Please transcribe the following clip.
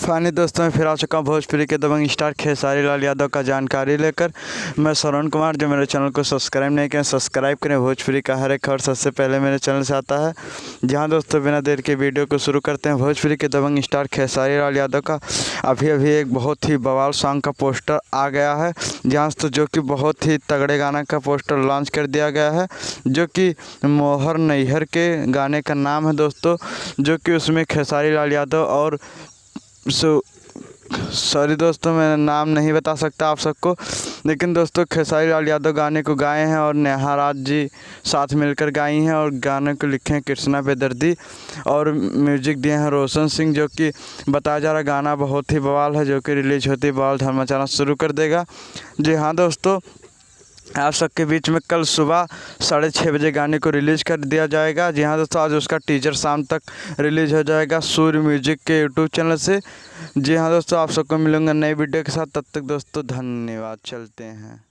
फानी दोस्तों, मैं फिर आ चुका हूँ भोजपुरी के दबंग स्टार खेसारी लाल यादव का जानकारी लेकर। मैं श्रवण कुमार। जो मेरे चैनल को सब्सक्राइब नहीं किया, सब्सक्राइब करें। भोजपुरी का हर एक खबर सबसे पहले मेरे चैनल से आता है। जहां दोस्तों बिना देर के वीडियो को शुरू करते हैं। भोजपुरी के दबंग स्टार खेसारी लाल यादव का अभी एक बहुत ही बवाल सॉन्ग का पोस्टर आ गया है। जहाँ दोस्तों जो कि बहुत ही तगड़े गाना का पोस्टर लॉन्च कर दिया गया है, जो कि मोहर नैहर के गाने का नाम है दोस्तों। जो कि उसमें खेसारी लाल यादव और सॉरी दोस्तों, मैं नाम नहीं बता सकता आप सबको, लेकिन दोस्तों खेसारी लाल यादव गाने को गाए हैं और नेहा राज जी साथ मिलकर गाई हैं। और गाने को लिखे हैं कृष्णा बेदर्दी और म्यूजिक दिए हैं रोशन सिंह। जो कि बताया जा रहा गाना बहुत ही बवाल है, जो कि रिलीज होती है बवाल धमाल मचाना शुरू कर देगा। जी हाँ दोस्तों, आप सबके बीच में कल सुबह 6:30 बजे गाने को रिलीज़ कर दिया जाएगा। जी हाँ दोस्तों, आज उसका टीजर शाम तक रिलीज़ हो जाएगा सूर्य म्यूजिक के यूट्यूब चैनल से। जी हाँ दोस्तों, आप सबको मिलूंगा नई वीडियो के साथ। तब तक दोस्तों धन्यवाद। चलते हैं।